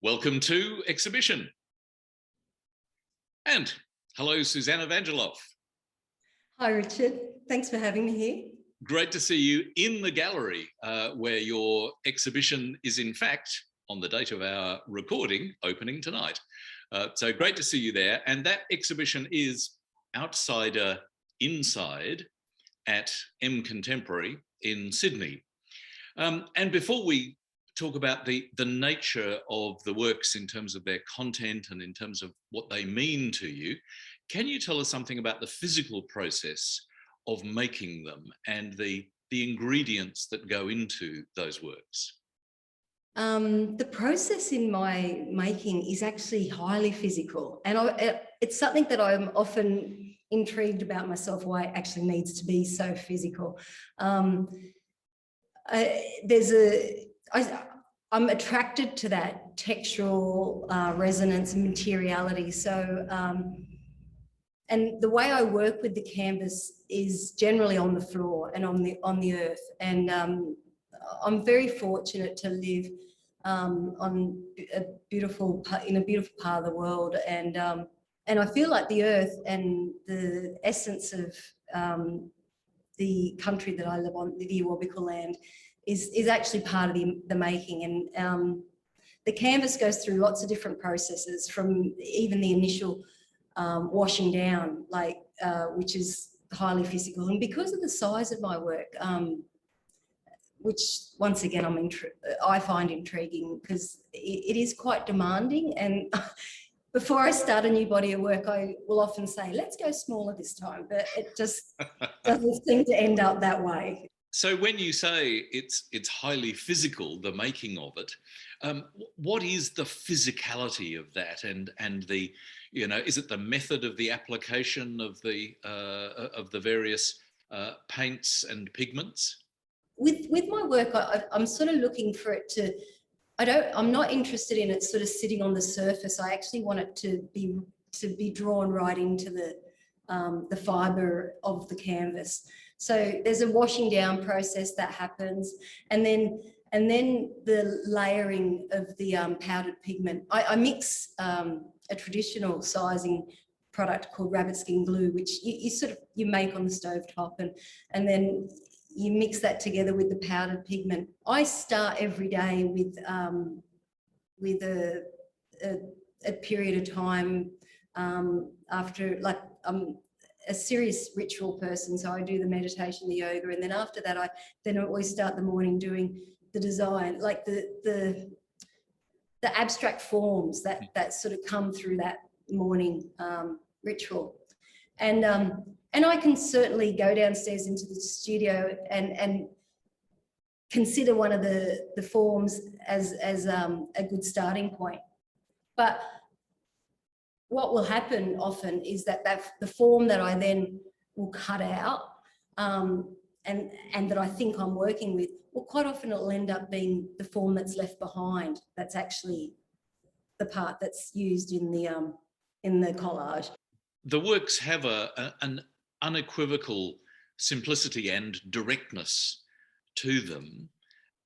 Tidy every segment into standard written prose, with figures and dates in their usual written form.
Welcome to Exhibition. And hello, Suzanna Vangelov. Hi, Richard. Thanks for having me here. Great to see you in the gallery where your exhibition is, in fact, on the date of our recording, opening tonight. So great to see you there. And that exhibition is Outsider Inside at M Contemporary in Sydney. And before we talk about the nature of the works in terms of their content and in terms of what they mean to you, can you tell us something about the physical process of making them and the ingredients that go into those works? The process in my making is actually highly physical, and it's something that I'm often intrigued about myself, why it actually needs to be so physical. I'm attracted to that textural resonance and materiality. So, and the way I work with the canvas is generally on the floor and on the earth. And I'm very fortunate to live in a beautiful part of the world, and I feel like the earth and the essence of the country that I live on, the Awabakal land, is actually part of the making. And the canvas goes through lots of different processes, from even the initial washing down, which is highly physical. And because of the size of my work, which once again I find intriguing, because it is quite demanding. And before I start a new body of work, I will often say, let's go smaller this time, but it just doesn't seem to end up that way. So when you say it's highly physical, the making of it, what is the physicality of that, and the, is it the method of the application of the various paints and pigments? With my work, I'm sort of looking for it to. I'm not interested in it sort of sitting on the surface. I actually want it to be drawn right into the fibre of the canvas. So there's a washing down process that happens, and then the layering of the powdered pigment. I mix a traditional sizing product called rabbit skin glue, which you make on the stovetop, and then you mix that together with the powdered pigment. I start every day with a period of time after, I'm a serious ritual person, so I do the meditation, the yoga, and then after that I always start the morning doing the design, like the abstract forms that sort of come through that morning ritual. And I can certainly go downstairs into the studio and consider one of the forms as a good starting point. But what will happen often is that the form that I then will cut out and that I think I'm working with, well, quite often it'll end up being the form that's left behind. That's actually the part that's used in the collage. The works have an unequivocal simplicity and directness to them.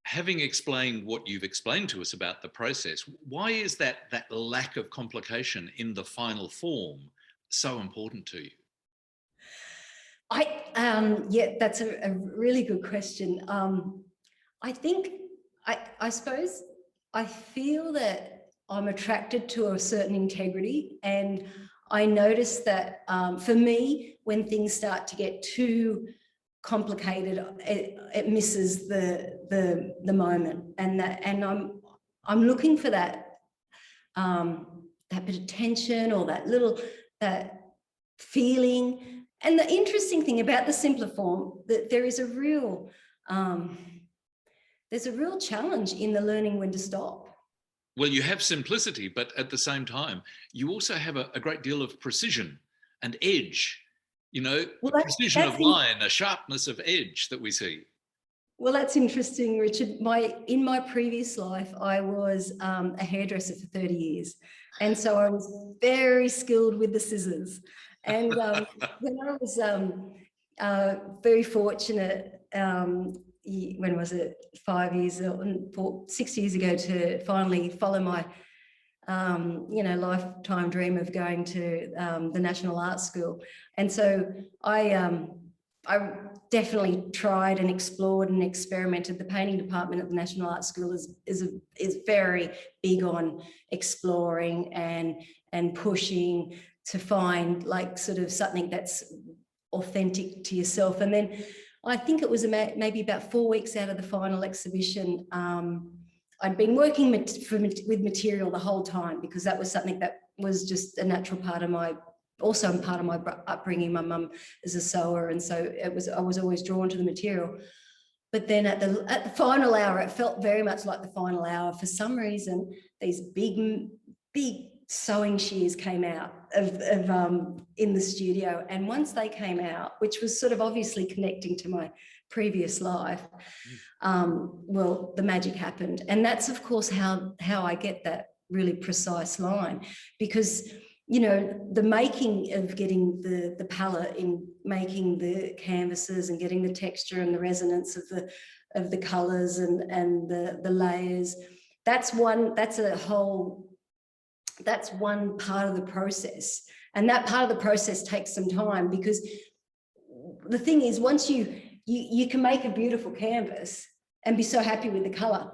Having explained what you've explained to us about the process, why is that lack of complication in the final form so important to you? Yeah, that's a really good question. I suppose I feel that I'm attracted to a certain integrity, and I notice that for me, when things start to get too complicated, it misses the moment, and I'm looking for that bit of tension, or that feeling. And the interesting thing about the simpler form, that there is a real challenge in the learning when to stop. Well, you have simplicity, but at the same time, you also have a great deal of precision and edge, precision of line, a sharpness of edge that we see. Well, that's interesting, Richard. In my previous life, I was a hairdresser for 30 years. And so I was very skilled with the scissors. And when I was very fortunate, when was it, 6 years ago, to finally follow my lifetime dream of going to the National Art School. And so I definitely tried and explored and experimented. The painting department at the National Art School is very big on exploring and pushing to find like sort of something that's authentic to yourself. And then I think it was maybe about 4 weeks out of the final exhibition, I'd been working with material the whole time, because that was something that was just a natural part of my upbringing. My mum is a sewer, and so I was always drawn to the material. But then at the final hour, it felt very much like the final hour. For some reason, these big sewing shears came out in the studio, and once they came out, which was sort of obviously connecting to my previous life, well, the magic happened. And that's of course how I get that really precise line, because the making of getting the palette, in making the canvases and getting the texture and the resonance of the colors and the layers, that's one part of the process. And that part of the process takes some time, because the thing is, once you can make a beautiful canvas and be so happy with the color,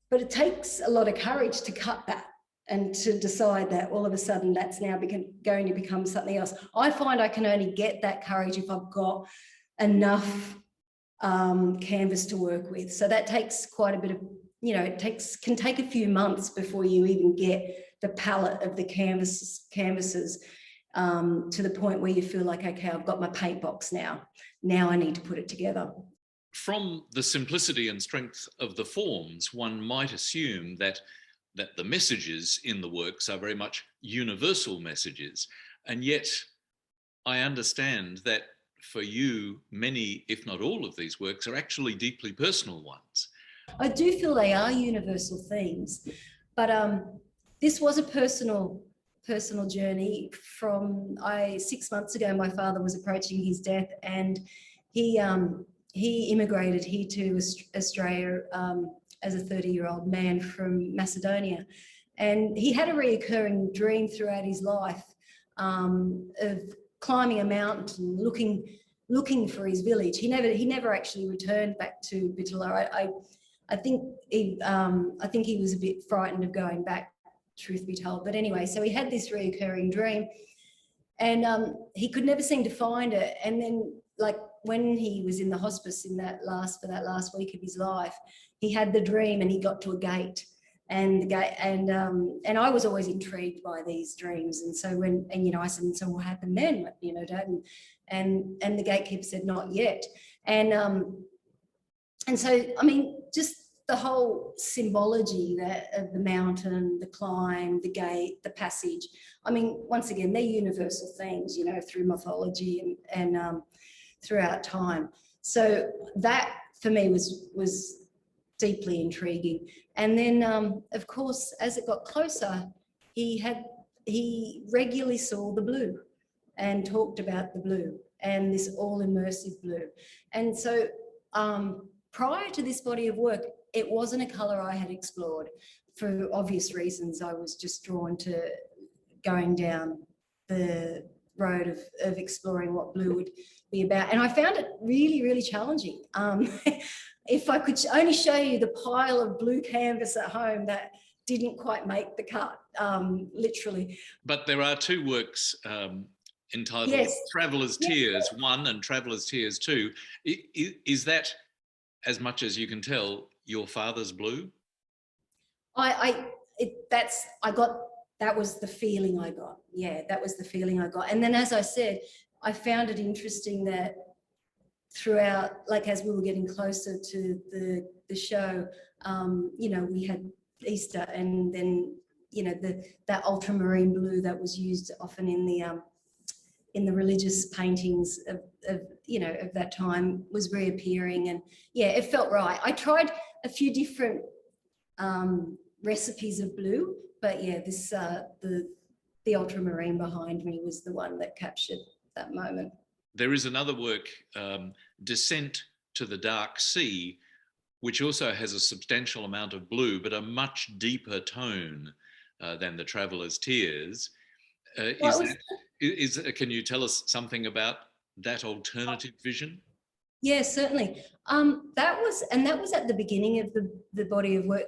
but it takes a lot of courage to cut that and to decide that all of a sudden that's now going to become something else. I find I can only get that courage if I've got enough canvas to work with. So that takes quite a bit of, can take a few months before you even get the palette of the canvases to the point where you feel like, okay, I've got my paint box now. Now I need to put it together. From the simplicity and strength of the forms, one might assume that the messages in the works are very much universal messages. And yet I understand that for you, many, if not all of these works are actually deeply personal ones. I do feel they are universal themes, but this was a personal journey. From 6 months ago, my father was approaching his death, and he immigrated here to Australia as a 30-year-old man from Macedonia. And he had a reoccurring dream throughout his life of climbing a mountain, looking for his village. He never actually returned back to Bitola. I think he was a bit frightened of going back, truth be told. But anyway, so he had this reoccurring dream, and he could never seem to find it. And then, like, when he was in the hospice for that last week of his life, he had the dream, and he got to a gate, and I was always intrigued by these dreams. And so I said, so what happened then, Dad? And the gatekeeper said, not yet. And so, I mean, just the whole symbology of the mountain, the climb, the gate, the passage. I mean, once again, they're universal themes, through mythology and throughout time. So that for me was deeply intriguing. And then, of course, as it got closer, he regularly saw the blue and talked about the blue and this all immersive blue. And so prior to this body of work, it wasn't a colour I had explored. For obvious reasons, I was just drawn to going down the road of exploring what blue would be about. And I found it really, really challenging. If I could only show you the pile of blue canvas at home that didn't quite make the cut, literally. But there are two works entitled, yes, Traveller's Tears 1 and Traveller's Tears 2. Is that, as much as you can tell, your father's blue? That was the feeling I got. Yeah, that was the feeling I got. And then, as I said, I found it interesting that throughout, like as we were getting closer to the show, we had Easter, and then, that ultramarine blue that was used often in the religious paintings of that time was reappearing. And yeah, it felt right. I tried a few different recipes of blue, but yeah, this the ultramarine behind me was the one that captured that moment. There is another work, Descent to the Dark Sea, which also has a substantial amount of blue, but a much deeper tone than the Traveller's Tears. Well, Can you tell us something about that alternative vision? yeah, certainly. That was at the beginning of the body of work.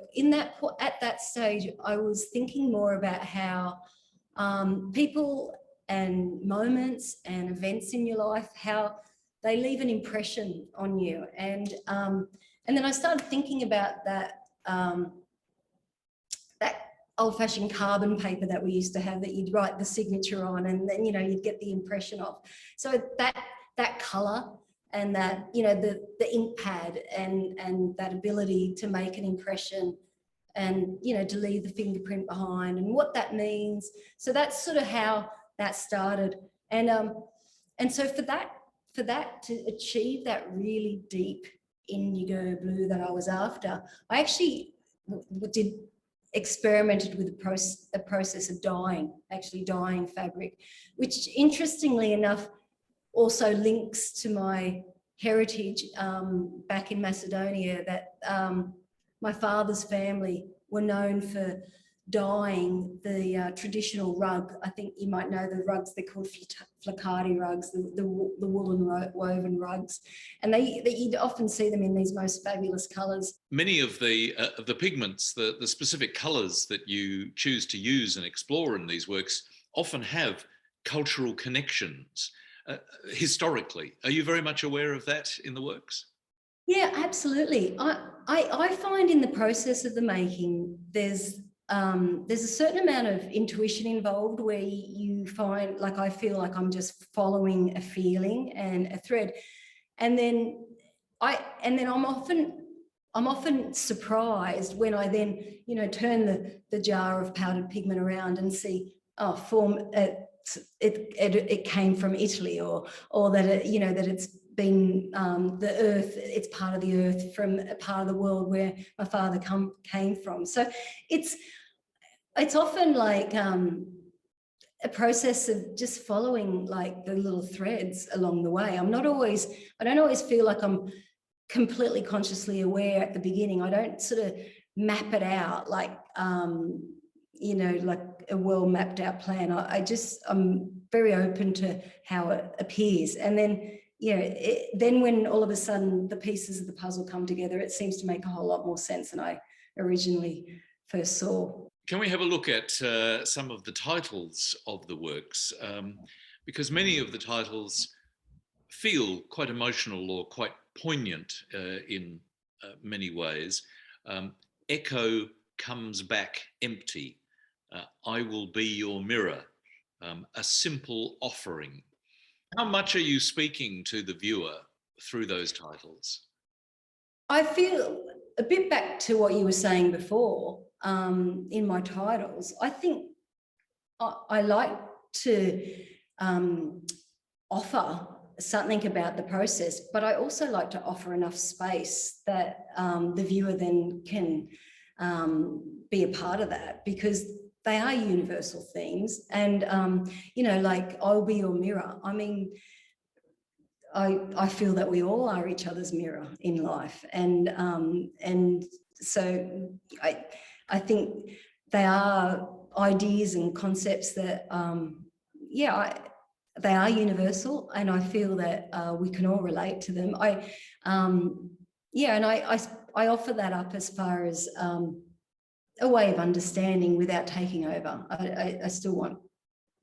At that stage, I was thinking more about how people and moments and events in your life, how they leave an impression on you. And then I started thinking about that old-fashioned carbon paper that we used to have that you'd write the signature on, and then you'd get the impression of. So that colour and that the ink pad and that ability to make an impression and to leave the fingerprint behind and what that means. So that's sort of how that started. And so for that to achieve that really deep indigo blue that I was after, I actually experimented with a process of dyeing fabric, which interestingly enough also links to my heritage back in Macedonia, that my father's family were known for dyeing the traditional rug. I think you might know the rugs, they're called flakati rugs, the woolen woven rugs. And you'd often see them in these most fabulous colours. Many of the pigments, the specific colours that you choose to use and explore in these works often have cultural connections. Historically, are you very much aware of that in the works? Yeah, absolutely. I find in the process of the making, there's a certain amount of intuition involved, where you find, like, I feel like I'm just following a feeling and a thread, and then I'm often surprised when I then turn the jar of powdered pigment around and see, it came from Italy, or that that it's been the earth, it's part of the earth from a part of the world where my father came from. So it's often like a process of just following like the little threads along the way. I don't always feel like I'm completely consciously aware at the beginning. I don't sort of map it out like like a well mapped out plan. I'm very open to how it appears, and then then when all of a sudden the pieces of the puzzle come together, it seems to make a whole lot more sense than I originally first saw. Can we have a look at some of the titles of the works? Because many of the titles feel quite emotional or quite poignant in many ways. Echo comes back empty. I will be your mirror. A simple offering. How much are you speaking to the viewer through those titles? I feel a bit back to what you were saying before in my titles. I think I like to offer something about the process, but I also like to offer enough space that the viewer then can be a part of that, because they are universal themes. And like, I'll be your mirror. I mean, I feel that we all are each other's mirror in life, and so I think they are ideas and concepts that they are universal, and I feel that we can all relate to them. And I offer that up as far as a way of understanding without taking over. I still want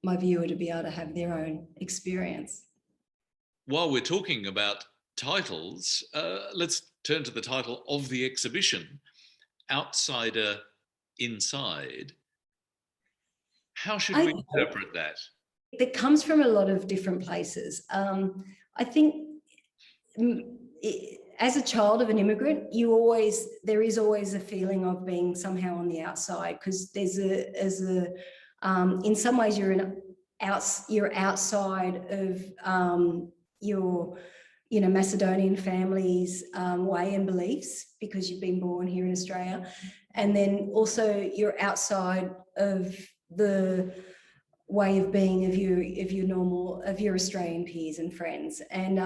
my viewer to be able to have their own experience. While we're talking about titles, let's turn to the title of the exhibition, Outsider Inside. How should we interpret that? It comes from a lot of different places. I think as a child of an immigrant, there is always a feeling of being somehow on the outside, because in some ways you're outside of your Macedonian family's way and beliefs, because you've been born here in Australia, and then also you're outside of the way of being of your Australian peers and friends, and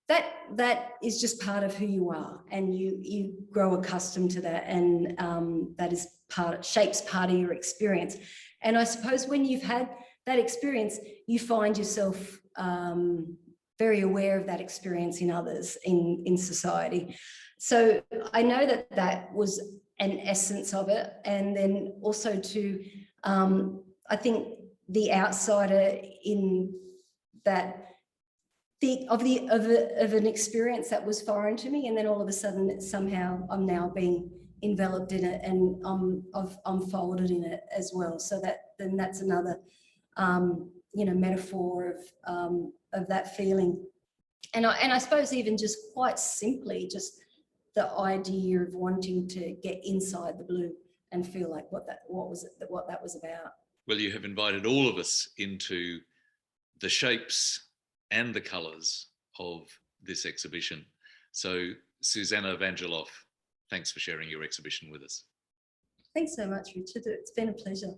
that is just part of who you are, and you grow accustomed to that, and that is shapes part of your experience. And I suppose when you've had that experience, you find yourself very aware of that experience in others, in society. So I know that was an essence of it. And then also to, I think the outsider in that, of an experience that was foreign to me, and then all of a sudden somehow I'm now being enveloped in it, and I'm folded in it as well. So that's another metaphor of that feeling. And I suppose even just quite simply, just the idea of wanting to get inside the blue and feel like what that was about. Well, you have invited all of us into the shapes and the colours of this exhibition. So, Suzanna Vangelov, thanks for sharing your exhibition with us. Thanks so much, Richard. It's been a pleasure.